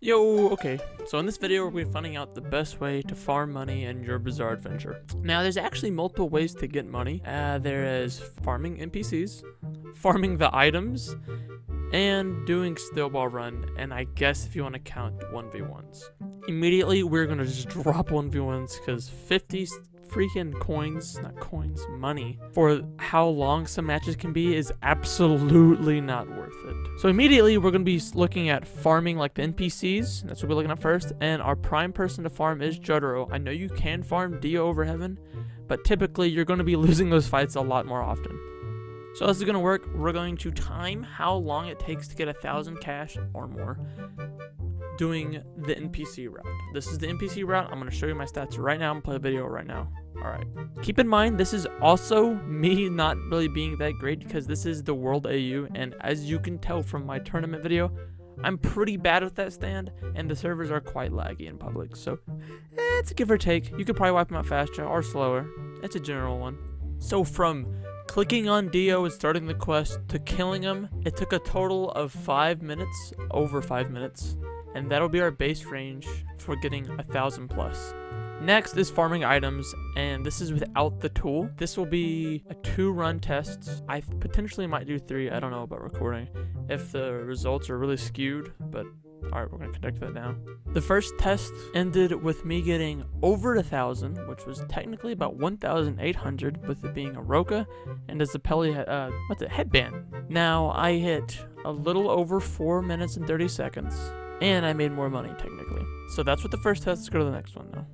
Yo, okay, so in this video we're finding out the best way to farm money in your Bazaar adventure. Now there's actually multiple ways to get money. There is farming NPCs, farming the items, and doing snowball run, and I guess if you want to count 1v1s. Immediately we're gonna just drop 1v1s because 50 freaking money for how long some matches can be is absolutely not worth it. So immediately we're going to be looking at farming like the NPCs. That's what we're looking at first. And our prime person to farm is Jotaro. I know you can farm Dio over Heaven, but typically you're going to be losing those fights a lot more often. So this is going to work. We're going to time how long it takes to get 1,000 cash or more doing the NPC route. This is the NPC route. I'm going to show you my stats right now and play the video right now. Alright. Keep in mind, this is also me not really being that great because this is the World AU, and as you can tell from my tournament video, I'm pretty bad with that stand, and the servers are quite laggy in public, so it's a give or take. You could probably wipe them out faster or slower. It's a general one. So from clicking on Dio and starting the quest to killing him, it took a total of 5 minutes, over 5 minutes, and that'll be our base range for getting 1,000 plus. Next is farming items, and this is without the tool. This will be a 2-run test. I potentially might do 3. I don't know about recording if the results are really skewed, but alright, we're going to conduct that now. The first test ended with me getting over 1,000, which was technically about 1,800, with it being a Roka and a Zappelli headband. Now, I hit a little over 4 minutes and 30 seconds, and I made more money technically. So that's what the first test is. Go to the next one now.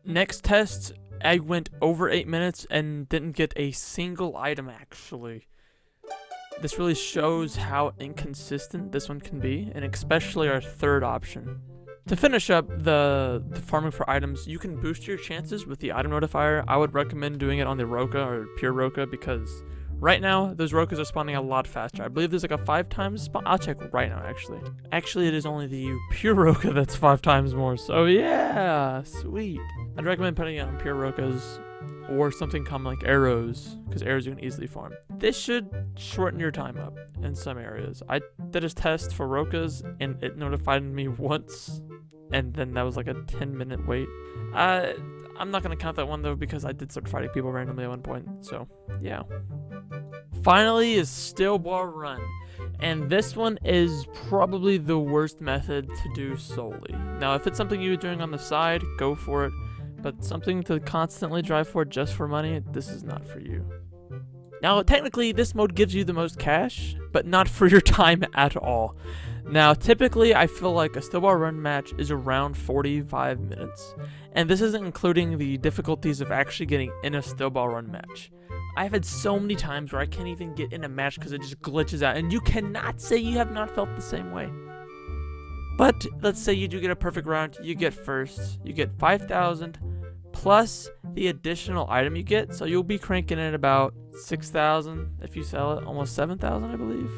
Next test, I went over 8 minutes and didn't get a single item actually. This really shows how inconsistent this one can be, and especially our third option. To finish up the farming for items, you can boost your chances with the item notifier. I would recommend doing it on the Roka or pure Roka because right now, those Rokas are spawning a lot faster. I believe there's like a 5 times spawn. I'll check right now, actually. Actually, it is only the pure Roka that's 5 times more. So yeah, sweet. I'd recommend putting it on pure Rokas or something common like arrows, because arrows you can easily farm. This should shorten your time up in some areas. I did a test for Rokas and it notified me once, and then that was like a 10-minute wait. I'm not going to count that one though because I did start fighting people randomly at one point, so yeah. Finally is snowball run, and this one is probably the worst method to do solely. Now if it's something you're doing on the side, go for it, but something to constantly drive for just for money, this is not for you. Now technically this mode gives you the most cash, but not for your time at all. Now typically I feel like a snowball run match is around 45 minutes, and this isn't including the difficulties of actually getting in a snowball run match. I've had so many times where I can't even get in a match because it just glitches out, and you cannot say you have not felt the same way. But let's say you do get a perfect round, you get first, you get 5,000 plus the additional item you get, so you'll be cranking in about 6,000 if you sell it, almost 7,000 I believe.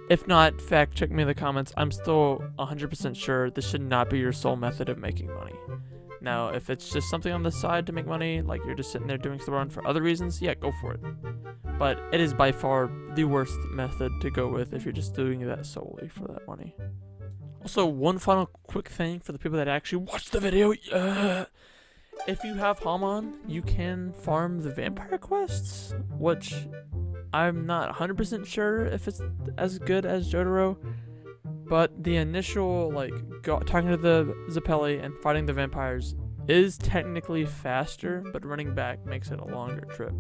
If not, fact check me in the comments. I'm still 100% sure this should not be your sole method of making money. Now, if it's just something on the side to make money, like you're just sitting there doing snowball run for other reasons, yeah, go for it. But it is by far the worst method to go with if you're just doing that solely for that money. Also, one final quick thing for the people that actually watch the video. If you have Hamon, you can farm the vampire quests, which I'm not 100% sure if it's as good as Jotaro. But the initial, talking to the Zappelli and fighting the vampires is technically faster, but running back makes it a longer trip.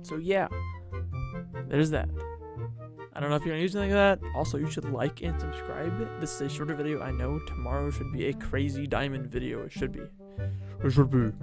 So yeah, there's that. I don't know if you're going to use anything like that. Also, you should like and subscribe. This is a shorter video. I know tomorrow should be a crazy diamond video. It should be. It should be.